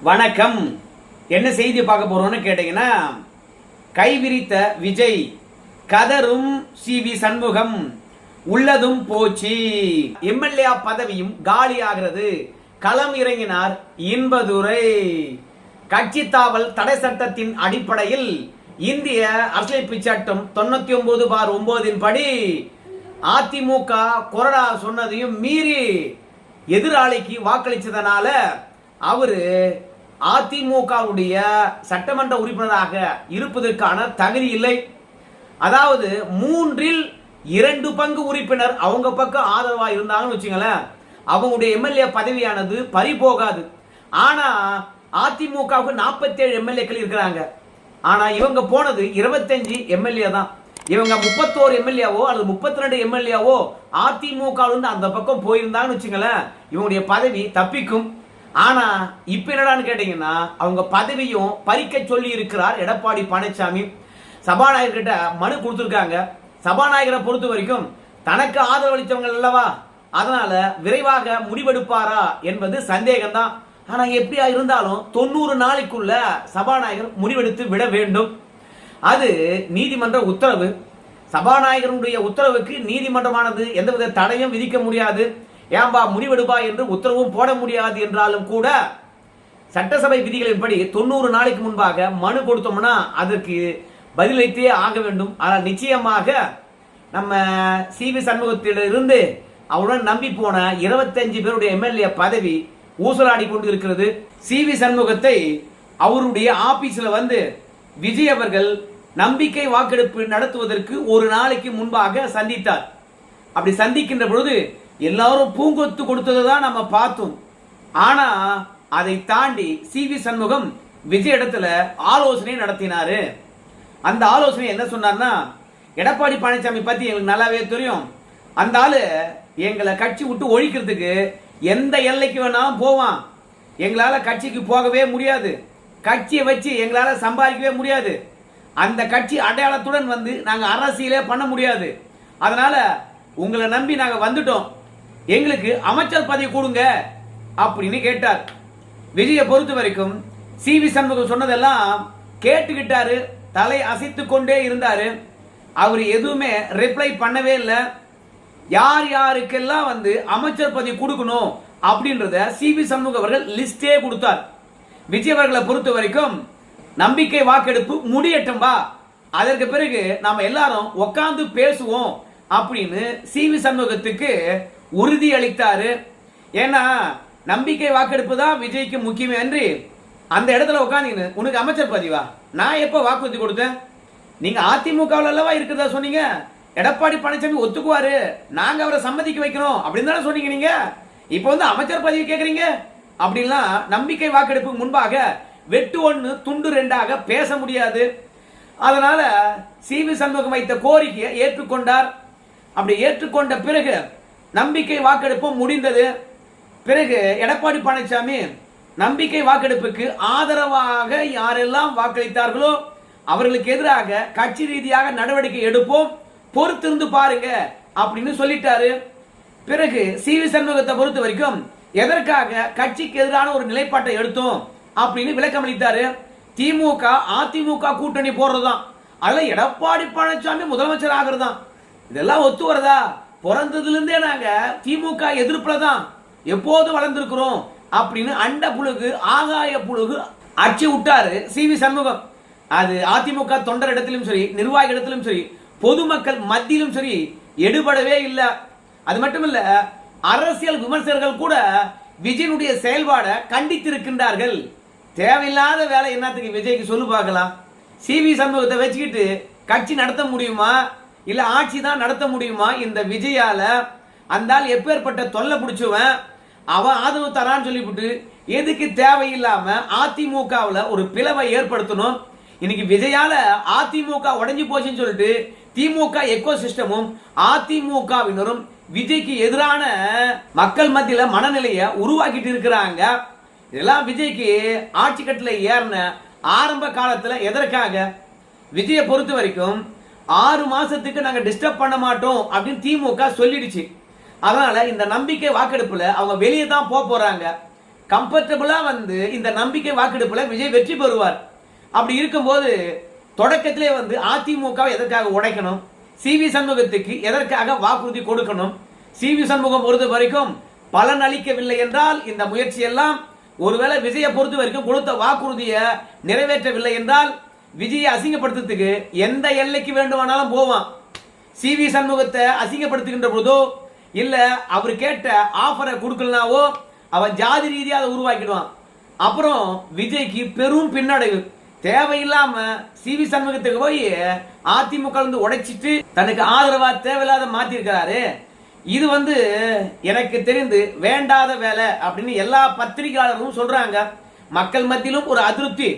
வணக்கம். என்ன செய்தி பார்க்க போறோம்னு கேட்டீங்கன்னா, கைவிரித்த விஜய், கதரும் சி.வி. சண்முகம், உள்ளதும் போச்சு, எம்எல்ஏ பதவியும் காலி ஆகிறது, களம் இறங்கினார் இன்பதுரை. கட்சி தாவல் தடை சட்டத்தின் அடிப்படையில் இந்திய அரசியலமைப்பு சட்டம் 99/9 படி அதிமுக கொறடா சொன்னதையும் மீறி எதிராளிக்கு வாக்களிச்சதனால அவரு அதிமுகவுடைய சட்டமன்ற உறுப்பினராக இருப்பதற்கான தகுதி இல்லை. அதாவது 3/2 பங்கு உறுப்பினர் அவங்க பக்கம் ஆதரவா இருந்தாங்கன்னு வச்சுங்களேன், அவங்களுடைய எம்எல்ஏ பதவியானது பறிபோகாது. ஆனா அதிமுகவுக்கு 47 எம்எல்ஏக்கள் இருக்கிறாங்க. ஆனா இவங்க போனது 25 எம்எல்ஏ தான். இவங்க 31 எம்எல்ஏவோ அல்லது 32 எம்எல்ஏவோ அதிமுக அந்த பக்கம் போயிருந்தாங்கன்னு வச்சுங்களேன், இவங்களுடைய பதவி தப்பிக்கும். ஆனா இப்ப என்னடான்னு கேட்டீங்கன்னா, அவங்க பதவியும் பறிக்க சொல்லி இருக்கிறார் எடப்பாடி பழனிசாமி. சபாநாயகர் கிட்ட மனு கொடுத்திருக்காங்க. சபாநாயகரை பொறுத்த வரைக்கும் தனக்கு ஆதரவளித்தவங்க அல்லவா, அதனால விரைவாக முடிவெடுப்பாரா என்பது சந்தேகம்தான். ஆனா எப்படியா இருந்தாலும் 90 நாளைக்குள்ள சபாநாயகர் முடிவெடுத்து விட வேண்டும். அது நீதிமன்ற உத்தரவு. சபாநாயகருடைய உத்தரவுக்கு நீதிமன்றமானது எந்தவித தடையும் விதிக்க முடியாது. ஏன்பா முடிவெடுப்பா என்று உத்தரவும் போட முடியாது என்றாலும் கூட சட்டசபை விதிகளின்படி 90 நாளைக்கு முன்பாக மனு கொடுத்தோம்னா அதற்கு பதிலளித்தே ஆக வேண்டும். ஆனால் நிச்சயமாக நம்ம சி.வி. சண்முகத்திலிருந்து அவருடன் நம்பி போன 25 பேருடைய எம்எல்ஏ பதவி ஊசலாடி கொண்டு இருக்கிறது. சி.வி. சண்முகத்தை அவருடைய ஆபீஸ்ல வந்து விஜய் அவர்கள் நம்பிக்கை வாக்கெடுப்பு நடத்துவதற்கு ஒரு நாளைக்கு முன்பாக சந்தித்தார். அப்படி சந்திக்கின்ற பொழுது எல்லாரும் பூங்கொத்து கொடுத்ததை தான் நம்ம பார்த்தோம். ஆனா அதை தாண்டி சி.வி. சண்முகம் விஜய் இடத்துல ஆலோசனை நடத்தினாரு. அந்த ஆலோசனை என்ன சொன்னார்னா, எடப்பாடி பழனிசாமி பத்தி எங்களுக்கு நல்லாவே தெரியும். அந்த ஆளு எங்களை கட்சி விட்டு ஒழிக்கிறதுக்கு எந்த எல்லைக்கு வேணாலும் போவான். எங்களால கட்சிக்கு போகவே முடியாது, கட்சியை வச்சு எங்களால சம்பாதிக்கவே முடியாது, அந்த கட்சி அடையாளத்துடன் வந்து நாங்க அரசியலே பண்ண முடியாது. அதனால உங்களை நம்பி நாங்க வந்துட்டோம், எங்களுக்கு அமைச்சர் பதவி கொடுங்க அப்படின்னு கேட்டார். விஜயை பொறுத்த வரைக்கும் சி.வி. சண்முகம் சொன்னதெல்லாம் கேட்டுக்கிட்டாரு, தலை அசைத்து கொண்டே இருந்தாரு. அவர் எதுவுமே ரிப்ளை பண்ணவே இல்லை. யார் யாருக்கெல்லாம் வந்து அமைச்சர் பதவி கொடுக்கணும் அப்படின்றத சி.வி. சண்முகம் அவர்கள் லிஸ்டே கொடுத்தார். விஜய் அவர்களை பொறுத்த வரைக்கும் நம்பிக்கை வாக்கெடுப்பு முடியட்டும்பா, அதற்கு பிறகு நாம எல்லாரும் உட்கார்ந்து பேசுவோம் அப்படின்னு சி.வி. சண்முகத்துக்கு உறுதி அளித்தாரு. ஏன்னா நம்பிக்கை வாக்கெடுப்பு தான் விஜய்க்கு முக்கியம் என்று அந்த இடத்துல உட்காந்து உனக்கு அமைச்சர் பதிவா, நான் எப்ப வாக்குறுதி கொடுத்தேன், நீங்க அதிமுகவில் அல்லவா இருக்கிறதா சொன்னீங்க, எடப்பாடி பழனிசாமி ஒத்துக்குவாரு, நாங்க அவரை சம்மதிக்க வைக்கிறோம் அப்படின்னு தானே சொன்னீங்க. நீங்க இப்ப வந்து அமைச்சர் பதவி கேட்கறீங்க அப்படின்லாம் நம்பிக்கை வாக்கெடுப்புக்கு முன்பாக வெட்டு 1 துண்டு 2 பேச முடியாது. அதனால சி.வி. சண்முகம் வைத்த கோரிக்கையை ஏற்றுக்கொண்டார். அப்படி ஏற்றுக்கொண்ட பிறகு நம்பிக்கை வாக்கெடுப்பு முடிந்தது. பிறகு எடப்பாடி பழனிசாமி நம்பிக்கை வாக்கெடுப்புக்கு ஆதரவாக யாரெல்லாம் வாக்களித்தார்களோ அவர்களுக்கு எதிராக கட்சி ரீதியாக நடவடிக்கை எடுப்போம், பொறுத்திருந்து பாருங்க அப்படின்னு சொல்லிட்டாரு. பிறகு சி.வி. சண்முகத்தை பொறுத்த வரைக்கும் எதற்காக கட்சிக்கு எதிரான ஒரு நிலைப்பாட்டை எடுத்தோம் அப்படின்னு விளக்கம் அளித்தாரு. திமுக அதிமுக கூட்டணி போடுறதுதான், அதுல எடப்பாடி பழனிசாமி முதலமைச்சர் ஆகிறதுதான், இதெல்லாம் ஒத்து வரதா? பிறந்ததுல இருந்தே நாங்க திமுக எதிர்ப்புல தான் எப்போதும் வளர்ந்திருக்கிறோம் அப்படின்னு அண்ட புழுகு ஆகாய புழுகு அச்சு விட்டாரு சி.வி. சண்முகம். அது அதிமுக தொண்டர் இடத்திலும் சரி, நிர்வாக இடத்திலும் சரி, பொதுமக்கள் மத்தியிலும் சரி எடுபடவே இல்லை. அது மட்டும் இல்ல, அரசியல் விமர்சகர்கள் கூட விஜயனுடைய செயல்பாடை கண்டித்திருக்கின்றார்கள். தேவையில்லாத வேலை என்னத்துக்கு விஜய்க்கு சொல்லு பார்க்கலாம். சி.வி. சண்முகத்தை வச்சுக்கிட்டு கட்சி நடத்த முடியுமா, இல்ல ஆட்சி தான் நடத்த முடியுமா இந்த விஜயால? அந்த ஆள் எப்பேற்பட்ட தொல்லை பிடிச்சுவன், அவன் ஆதரவு தரான்னு சொல்லிவிட்டு எதுக்கு தேவையில்லாம அதிமுகவில் ஒரு பிளவை ஏற்படுத்தணும். இன்னைக்கு விஜயால அதிமுக உடைஞ்சு போச்சுன்னு சொல்லிட்டு திமுக எக்கோ சிஸ்டமும் அதிமுகவினரும் விஜய்க்கு எதிரான மக்கள் மத்தியில மனநிலையை உருவாக்கிட்டு இருக்கிறாங்க. இதெல்லாம் விஜய்க்கு ஆட்சி கட்டில ஏறின ஆரம்ப காலத்துல எதற்காக? விஜயை பொறுத்த வரைக்கும் 6 மாசத்துக்கு நாங்க டிஸ்டர்ப் பண்ண மாட்டோம் அப்படின்னு திமுக சொல்லிடுச்சு. அதனால இந்த நம்பிக்கை வாக்கெடுப்புல அவங்க வெளியே தான் போறாங்க. கம்ஃபர்டபுளா வந்து இந்த நம்பிக்கை வாக்கெடுப்புல விஜய் வெற்றி பெறுவார். அப்படி இருக்கும்போது தொடக்கத்திலே வந்து அதிமுக எதற்காக உடைக்கணும், சிவி சண்முகத்துக்கு எதற்காக வாக்குறுதி கொடுக்கணும்? சிவி சண்முகம் பொறுத்த வரைக்கும் பலன் அளிக்கவில்லை என்றால் இந்த முயற்சி எல்லாம், ஒருவேளை விஜயை பொறுத்த வரைக்கும் கொடுத்த வாக்குறுதியை நிறைவேற்றவில்லை என்றால் விஜயை அசிங்கப்படுத்துறதுக்கு எந்த எல்லைக்கு வேண்டுமானாலும் போவான். சிவி சண்முகத்தை அசிங்கப்படுத்துகின்ற போதோ இல்ல அவர் கேட்ட ஆஃபரை கொடுக்கலனாவோ அவன் ஜாதி ரீதியாக அதை உருவாக்கிடுவான். அப்புறம் விஜய்க்கு பெரும் பின்னடைவு. தேவையில்லாம சிவி சண்முகத்துக்கு போய் அதிமுக வந்து உடைச்சிட்டு தனக்கு ஆதரவா தேவையில்லாத மாத்தி இருக்கிறாரு. இது வந்து எனக்கு தெரிந்து வேண்டாத வேலை அப்படின்னு எல்லா பத்திரிகையாளர்களும் சொல்றாங்க. மக்கள் மத்தியிலும் ஒரு அதிருப்தி,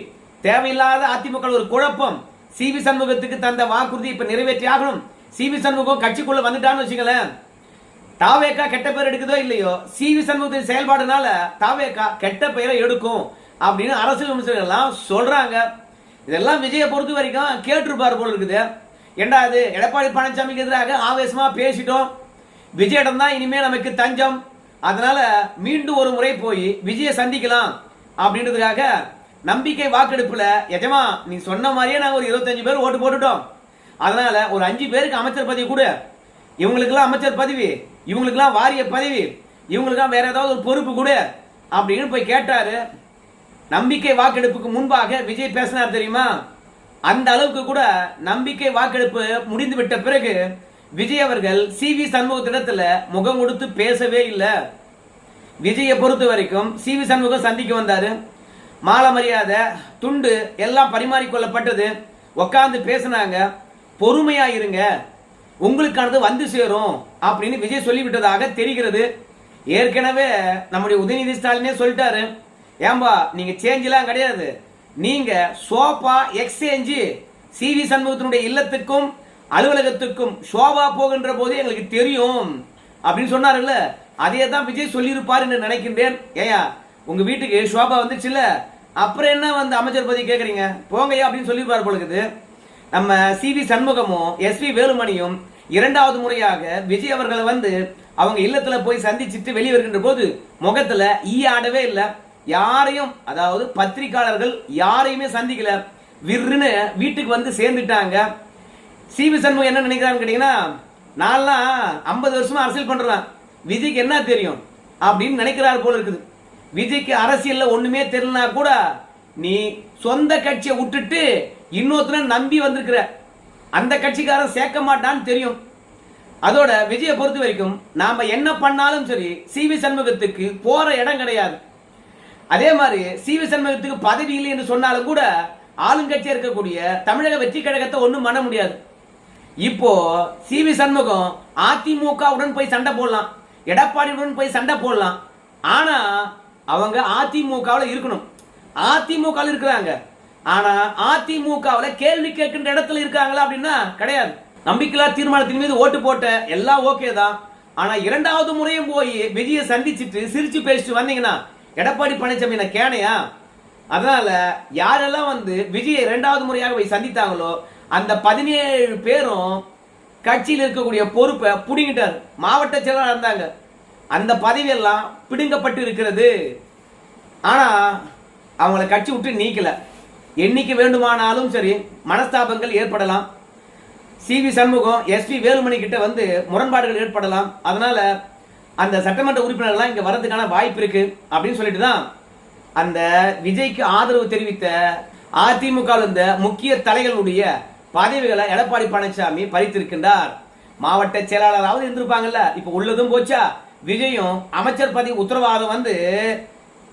தேவையில்லாத அதிமுக ஒரு குழப்பம். சிவி சண்முகத்துக்கு தந்த வாக்குறுதி இப்ப நிறைவேற்றி ஆகணும். சிவி சண்முகம் கட்சிக்குள்ள வந்துட்டான்னு வச்சுங்களேன், தாவேக்கா கெட்ட பெயர் எடுக்குதோ இல்லையோ, சிவி சண்முகத்தின் செயல்பாடுனால தாவேக்கா கெட்ட பெயரை எடுக்கும் அப்படின்னு அரசியல் விமர்சகர்கள் எல்லாம் சொல்றாங்க. இதெல்லாம் விஜயை பொறுத்த வரைக்கும் கேட்டிருப்பார் போல இருக்குது. ஏண்டா அது எடப்பாடி பழனிசாமிக்கு எதிராக ஆவேசமா பேசிட்டோம், விஜயிடம் தான் இனிமே நமக்கு தஞ்சம், அதனால மீண்டும் ஒரு முறை போய் விஜயை சந்திக்கலாம் அப்படின்றதுக்காக நம்பிக்கை வாக்கெடுப்புல எஜமா நீ சொன்ன மாதிரியே நாங்க ஒரு 25 பேர் ஓட்டு போட்டுட்டோம், அதனால ஒரு 5 பேருக்கு அமைச்சர் பதவி கூட, இவங்களுக்கெல்லாம் அமைச்சர் பதவி, இவங்களுக்கெல்லாம் வாரிய பதவி, இவங்களுக்கெல்லாம் வேற ஏதாவது ஒரு பொறுப்பு கூட அப்படின்னு போய் கேட்டாரு. நம்பிக்கை வாக்கெடுப்புக்கு முன்பாக விஜய் பேசினார் தெரியுமா? அந்த அளவுக்கு கூட நம்பிக்கை வாக்கெடுப்பு முடிந்து விட்ட பிறகு விஜய் அவர்கள் சிவி சண்முகத்திடத்துல முகம் கொடுத்து பேசவே இல்லை. விஜயை பொறுத்த வரைக்கும் சிவி சண்முகம் சந்திக்க வந்தாரு, மாலை மரியாதை துண்டு எல்லாம் பரிமாறிக்கொள்ளப்பட்டது, உட்கார்ந்து பேசினாங்க. பொறுமையா இருங்க, உங்களுக்கானது வந்து சேரும் அப்படின்னு விஜய் சொல்லிவிட்டதாக தெரிகிறது. ஏற்கனவே நம்முடைய உதயநிதி ஸ்டாலினே சொல்லிட்டாரு, ஏம்பா நீங்க சேஞ்ச் எல்லாம் கிடையாது, நீங்க சோபா எக்ஸ்சேஞ்சு சிவி சண்முகத்தினுடைய இல்லத்துக்கும் அலுவலகத்துக்கும் சோபா போகின்ற போது எங்களுக்கு தெரியும் அப்படின்னு சொன்னார்ல, அதே தான் விஜய் சொல்லியிருப்பார் என்று நினைக்கின்றேன். ஏயா உங்க வீட்டுக்கு சோபா வந்துச்சுல்ல, அப்புறம் என்ன வந்து அமைச்சர் பதவி கேட்குறீங்க, போங்கய்யா அப்படின்னு சொல்லியிருப்பார் போலுக்குது. நம்ம சிவி சண்முகமும் எஸ்பி வேலுமணியும் இரண்டாவது முறையாக விஜய் அவர்களை வந்து அவங்க இல்லத்துல போய் சந்திச்சுட்டு வெளியே வருகின்ற போது முகத்துல ஈ ஆடவே இல்லை. யாரையும், அதாவது பத்திரிகையாளர்கள் யாரையுமே சந்திக்கல, விருன்னு வீட்டுக்கு வந்து சேர்ந்துட்டாங்க. சிவி சண்முகம் என்ன நினைக்கிறான்னு கேட்டீங்கன்னா, நான்லாம் 50 வருஷமா அரசியல் பண்றேன், விஜய்க்கு என்ன தெரியும் அப்படின்னு நினைக்கிறார் போல இருக்குது. விஜய்க்கு அரசியல்ல ஒண்ணுமே தெரியலனா கூட நீ சொந்த கட்சியை விட்டுட்டு இன்னொருத்தர நம்பி வந்திருக்கிற, அந்த கட்சிக்காரன் சேர்க்க மாட்டான்னு தெரியும். அதோட விஜயை பொறுத்த வரைக்கும் நாம என்ன பண்ணாலும் சரி சிவி சண்முகத்துக்கு போற இடம் கிடையாது. அதே மாதிரி சிவி சண்முகத்துக்கு பதவி இல்லை என்று சொன்னாலும் கூட ஆளுங்கட்சியா இருக்கக்கூடிய தமிழக வெற்றி கழகத்தை ஒண்ணும் பண்ண முடியாது. இப்போ சிவி சண்முகம் அதிமுகவுடன் போய் சண்டை போடலாம், எடப்பாடியுடன் போய் சண்டை போடலாம், ஆனா அவங்க அதிமுகவில் இருக்கணும். அதிமுக இருக்கிறாங்க, ஆனா அதிமுகவில் கேள்வி கேட்கின்ற இடத்துல இருக்காங்களா அப்படின்னா கிடையாது. நம்பிக்கையில்லா தீர்மானத்தின் மீது ஓட்டு போட்ட எல்லாம் ஓகே தான், ஆனா இரண்டாவது முறையும் போய் விஜயை சந்திச்சுட்டு சிரிச்சு பேசிட்டு வந்தீங்கன்னா எடப்பாடி பழனிசாமி கேனையா? அதனால யாரெல்லாம் வந்து விஜயை இரண்டாவது முறையாக போய் சந்தித்தாங்களோ அந்த 17 பேரும் கட்சியில் இருக்கக்கூடிய பொறுப்பை புடிங்கிட்டார். மாவட்ட செயலாளர் இருந்தாங்க, அந்த பதவியெல்லாம் பிடுங்கப்பட்டு இருக்கிறது. ஆனா அவங்கள கட்சி விட்டு நீக்கல. என்னைக்கு வேண்டுமானாலும் சரி மனஸ்தாபங்கள் ஏற்படலாம். சிவி சண்முகம் எஸ்பி வேலுமணி கிட்ட வந்து முரண்பாடுகள் ஏற்படலாம். அதனால அந்த சட்டமன்ற உறுப்பினர்கள்லாம் இங்க வரதுக்கான வாய்ப்பு இருக்கு அப்படின்னு சொல்லிட்டு தான் அந்த விஜய்க்கு ஆதரவு தெரிவித்த அதிமுக இருந்த முக்கிய தலைகளுடைய பதவிகளை எடப்பாடி பழனிசாமி பறித்திருக்கின்றார். மாவட்ட செயலாளராவது இருந்திருப்பாங்கல்ல, இப்ப உள்ளதும் போச்சா. விஜயும் அமைச்சர் பதவி உத்தரவாதம் வந்து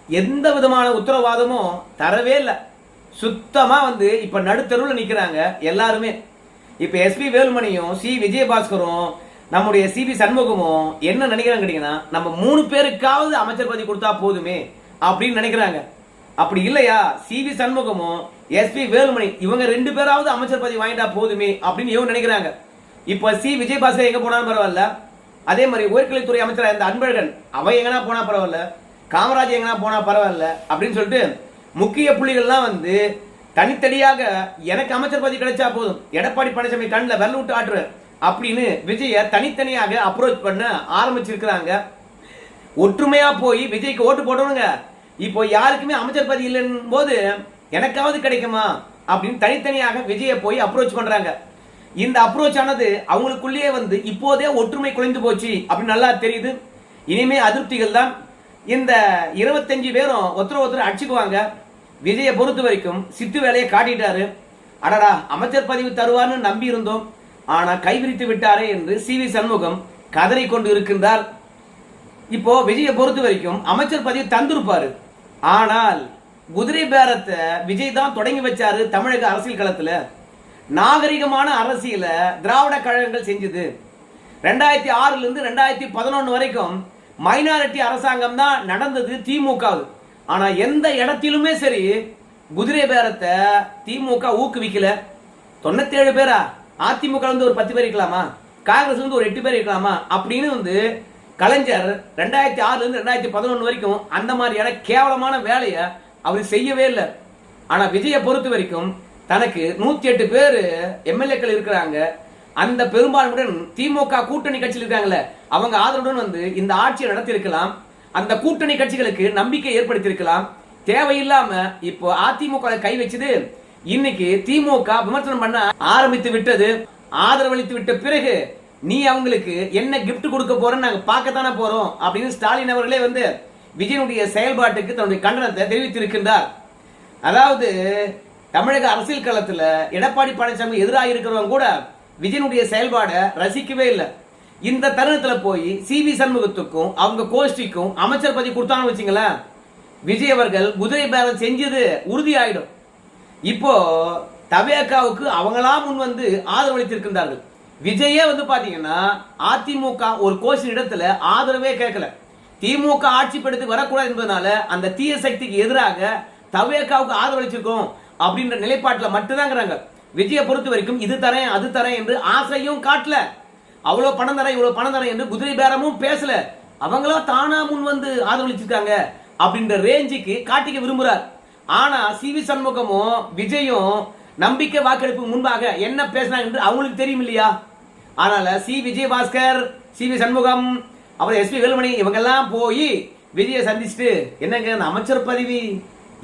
எந்த விதமான உத்தரவாதமும் தரவே இல்லை. சுத்தமா வந்து இப்ப நடுத்தருவில் நிக்கிறாங்க எல்லாருமே. இப்ப எஸ்பி வேலுமணியும் சி விஜயபாஸ்கரும் நம்முடைய சிபி சண்முகமும் என்ன நினைக்கிறாங்க கேட்டீங்கன்னா, நம்ம 3 பேருக்காவது அமைச்சர் பதவி கொடுத்தா போதுமே அப்படின்னு நினைக்கிறாங்க. அப்படி இல்லையா, சிவி சண்முகமும் எஸ்பி வேலுமணி இவங்க 2 பேராவது அமைச்சர் பதவி வாங்கிட்டா போதுமே அப்படின்னு இவங்க நினைக்கிறாங்க. இப்ப சி விஜயபாஸ்கர் எங்க போனாலும் பரவாயில்ல, அதே மாதிரி உயர்கல்வித்துறை அமைச்சர் இந்த அன்பழகன் அவ எங்கன்னா போனா பரவாயில்ல, காமராஜ் எங்கன்னா போனா பரவாயில்ல அப்படின்னு சொல்லிட்டு முக்கிய புள்ளிகள்லாம் வந்து தனித்தனியாக எனக்கு அமைச்சர் பதவி கிடைச்சா போதும், எடப்பாடி பழனிசாமி கண்ணில் வெள்ள விட்டு ஆட்டுற அப்படின்னு விஜய தனித்தனியாக அப்ரோச் பண்ண ஆரம்பிச்சிருக்கிறாங்க. ஒற்றுமையா போய் விஜய்க்கு ஓட்டு போடணுங்க. இப்போ யாருக்குமே அமைச்சர் பதவி இல்லைன்னு போது எனக்காவது கிடைக்குமா அப்படின்னு தனித்தனியாக விஜயை போய் அப்ரோச் பண்றாங்க. இந்த அப்ரோச் ஆனது அவங்களுக்குள்ளேயே வந்து இப்போதே ஒற்றுமை குறைந்து போச்சு அப்படின்னு நல்லா தெரியுது. இனிமே அதிருப்திகள் தான். இந்த 25 பேரும் ஒருத்தர் அடிச்சுக்குவாங்க. விஜயை பொறுத்த வரைக்கும் சித்து வேலையை காட்டிட்டாரு. அடடா, அமைச்சர் பதவி தருவார்னு நம்பி இருந்தோம், ஆனா கைவிரித்து விட்டாரே என்று சி.வி. சண்முகம் கதறி கொண்டு இருக்கின்றார். இப்போ விஜயை பொறுத்த வரைக்கும் அமைச்சர் பதவி தந்திருப்பாரு. ஆனால் குதிரை பேரத்தை விஜய் தான் தொடங்கி வச்சாரு. தமிழக அரசியல் களத்துல நாகரிகமான அரசியல திராவிட கழகங்கள் செஞ்சது. 2006 இருந்து 2011 வரைக்கும் மைனாரிட்டி அரசாங்கம் தான் நடந்தது திமுக. ஆனா எந்த இடத்திலுமே சரி குதிரை பேரத்தை திமுக ஊக்குவிக்கல. 97 பேரா அதிமுக வந்து ஒரு 10 பேர் இருக்கலாமா, காங்கிரஸ் வந்து ஒரு 8 பேர் இருக்கலாமா அப்படின்னு வந்து கலைஞர் 2006 இருந்து 2011 வரைக்கும் அந்த மாதிரியான கேவலமான வேலையை அவர் செய்யவே இல்லை. ஆனா விஜயை பொறுத்த வரைக்கும் தனக்கு 108 பேர் எம்எல்ஏக்கள் இருக்கிறாங்க. அந்த பெரும்பான்மையுடன் திமுக கூட்டணி கட்சியில் இருக்காங்கல்ல, அவங்க ஆதரவுடன் வந்து இந்த ஆட்சியை நடத்தி இருக்கலாம். அந்த கூட்டணி கட்சிகளுக்கு நம்பிக்கை ஏற்படுத்தி இருக்கலாம். தேவையில்லாம இப்போ அதிமுக கை வச்சது இன்னைக்கு திமுக விமர்சனம் பண்ண ஆரம்பித்து விட்டது. ஆதரவளித்து விட்ட பிறகு நீ அவங்களுக்கு என்ன கிஃப்ட் கொடுக்க போறன்னு நாங்க பார்க்கத்தானே போறோம் அப்படின்னு ஸ்டாலின் அவர்களே வந்து விஜயனுடைய செயல்பாட்டுக்கு தன்னுடைய கண்டனத்தை தெரிவித்திருக்கின்றார். அதாவது தமிழக அரசியல் களத்துல எடப்பாடி பழனிசாமி எதிராக இருக்கிறவங்க கூட விஜயனுடைய செயல்பாடை ரசிக்கவே இல்லை. இந்த தருணத்துல போய் சி.வி. சண்முகத்துக்கும் அவங்க கோஷ்டிக்கும் அமைச்சர் பதவி கொடுத்தான்னு வச்சுங்களேன், விஜய் அவர்கள் குதிரை பேரம் செஞ்சது உறுதி ஆயிடும். இப்போ தவேகாவுக்கு அவங்களா முன் வந்து ஆதரவளித்திருக்கின்றார்கள். விஜயே வந்து பாத்தீங்கன்னா அதிமுக ஒரு கோஷ்டி இடத்துல ஆதரவே கேட்கல. திமுக ஆட்சி படுத்து வரக்கூடாது என்பதனால அந்த தீய சக்திக்கு எதிராக தவேகாவுக்கு ஆதரவளிச்சிருக்கோம் அப்படின்ற நிலைப்பாட்டில் மட்டும்தான். விஜயை பொறுத்த வரைக்கும் இது தரேன் அது தரேன் என்று ஆசையும் காட்டல. அவ்வளவு பணம் தரேன் இவ்வளவு பணம் தரேன் என்று குதிரை பேரமும் பேசல. அவங்களா தானா முன் வந்து ஆதரவளிச்சிருக்காங்க அப்படின்ற ரேஞ்சுக்கு காட்டிக்க விரும்புறார். ஆனா சி.வி. சண்முகமும் விஜயும் நம்பிக்கை வாக்கெடுப்பு முன்பாக என்ன பேசினாங்க என்று அவங்களுக்கு தெரியும் இல்லையா? அதனால சி. விஜயபாஸ்கர், சி.வி. சண்முகம், அப்புறம் எஸ்.பி. வேலுமணி இவங்க எல்லாம் போய் விஜயை சந்திச்சுட்டு என்னங்க அமைச்சர் பதவி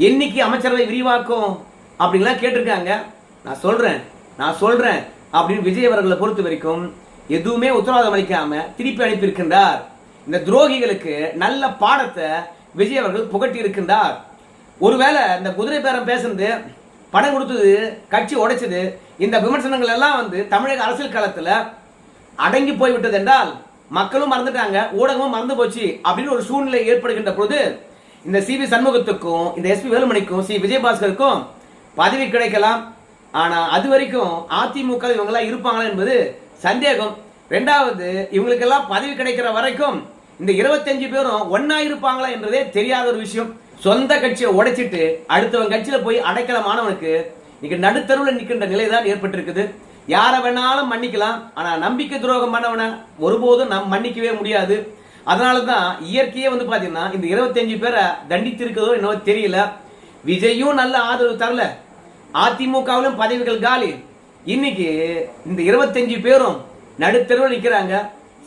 என்னைக்கு அமைச்சரவை விரிவாக்கும் அப்படின்லாம் கேட்டிருக்காங்க. நான் சொல்றேன் அப்படின்னு விஜய் அவர்களை பொறுத்த வரைக்கும் எதுவுமே உத்தரவாதம் அளிக்காம திருப்பி அனுப்பியிருக்கின்றார். இந்த துரோகிகளுக்கு நல்ல பாடத்தை விஜய் அவர்கள் புகட்டி இருக்கின்றார். ஒருவேளை இந்த குதிரை பேரம் பேசுறது, பணம் கொடுத்தது, கட்சி உடைச்சது, இந்த விமர்சனங்கள் எல்லாம் வந்து தமிழக அரசியல் களத்துல அடங்கி போய்விட்டது என்றால் மக்களும் மறந்துட்டாங்க, ஊடகமும் மறந்து போச்சு அப்படின்னு ஒரு சூழ்நிலை ஏற்படுகின்ற பொழுது இந்த சி.வி. சண்முகத்துக்கும் இந்த எஸ்.பி. வேலுமணிக்கும் சி. விஜயபாஸ்கருக்கும் பதவி கிடைக்கலாம். ஆனா அது வரைக்கும் அதிமுக இவங்க இருப்பாங்களா என்பது சந்தேகம். இரண்டாவது, இவங்களுக்கெல்லாம் பதவி கிடைக்கிற வரைக்கும் இந்த 25 பேரும் ஒன்னா இருப்பாங்களா என்றதே தெரியாத ஒரு விஷயம். சொந்த கட்சியை உடைச்சிட்டு அடுத்தவன் கட்சியில போய் அடைக்கலமானவனுக்கு இன்னைக்கு நடுத்தருவில் நிற்கின்ற நிலைதான் ஏற்பட்டிருக்குது. யாரை வேணாலும் மன்னிக்கலாம், ஆனா நம்பிக்கை துரோகம் பண்ணவன ஒருபோதும் நாம் மன்னிக்கவே முடியாது. அதனாலதான் இயற்கையே வந்து பாத்தீங்கன்னா இந்த 25 பேரை தண்டித்திருக்கிறதோ என்னவோ தெரியல. விஜயும் நல்ல ஆதரவு தரல, அதிமுகவிலும் பதவிகள் காலி. இன்னைக்கு இந்த 25 பேரும் நடுத்தருவில் நிற்கிறாங்க.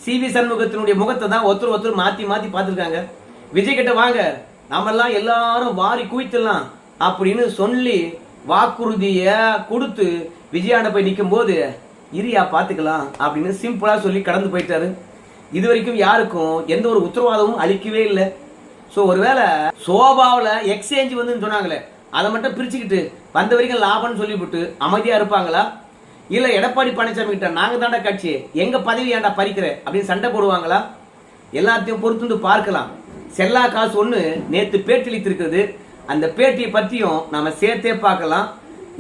சி.வி. சண்முகத்தினுடைய முகத்தை தான் ஒருத்தர் மாத்தி மாத்தி பார்த்துருக்காங்க. விஜய் கிட்ட வாங்க, நாமெல்லாம் எல்லாரும் வாரி குவித்துலாம் அப்படின்னு சொல்லி வாக்குறுதிய கொடுத்து விஜயாண்ட போய் நிற்கும் போது இரியா பாத்துக்கலாம் அப்படின்னு சிம்பிளா சொல்லி கடந்து போயிட்டாரு. இது வரைக்கும் யாருக்கும் எந்த ஒரு உத்தரவாதமும் அளிக்கவே இல்லை. ஸோ ஒருவேளை சோபாவில் எக்ஸ்சேஞ்ச் வந்து சொன்னாங்களே அதை மட்டும் பிரிச்சுக்கிட்டு வந்த வரைக்கும் லாபம்னு சொல்லிவிட்டு அமைதியா இருப்பாங்களா? இல்ல எடப்பாடி பழனிசாமி கிட்ட நாங்க தாண்டா கட்சி, எங்க பதவி ஏண்டா பறிக்கிற அப்படின்னு சண்டை போடுவாங்களா? எல்லாத்தையும் பொறுத்து பார்க்கலாம். செல்லா காசு ஒண்ணு நேத்து பேட்டியளித்திருக்கிறது. அந்த பேட்டியை பத்தியும் நாம சேர்த்தே பார்க்கலாம்.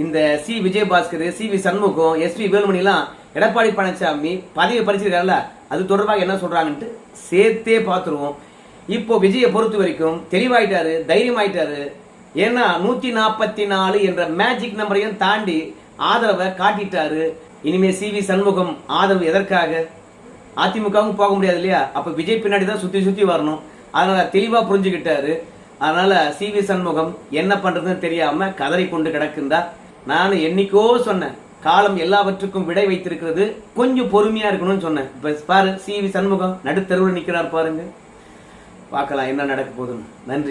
இந்த C. Vijayabaskar, CV. Shanmugam, S P. Velumani எல்லாம் எடப்பாடி பழனிசாமி பதவி பறிச்சிருக்காருல்ல, அது தொடர்பாக என்ன சொல்றாங்கன்ட்டு சேர்த்தே பார்த்துருவோம். இப்போ விஜயை பொறுத்த வரைக்கும் தெளிவாயிட்டாரு, தைரியமாயிட்டாரு. ஏன்னா 144 என்ற மேஜிக் நம்பரையும் தாண்டி ஆதரவை காட்டிட்டாரு. இனிமே சி.வி. சண்முகம் ஆதரவு எதற்காக? அதிமுகவும் போக முடியாது இல்லையா? அப்ப விஜய் பின்னாடி தான் சுத்தி சுத்தி வரணும். அதனால தெளிவா புரிஞ்சுக்கிட்டாரு. அதனால சி.வி. சண்முகம் என்ன பண்றதுன்னு தெரியாம கதறி கொண்டு கிடக்குந்தார். நான் என்னைக்கோ சொன்னேன், காலம் எல்லாவற்றுக்கும் விடை வைத்திருக்கிறது, கொஞ்சம் பொறுமையா இருக்கணும்னு சொன்னேன். இப்ப பாரு சி.வி. சண்முகம் நடுத்தருவில் நிக்கிறார் பாருங்க. பார்க்கலாம் என்ன நடக்க போகுதுன்னு. நன்றி.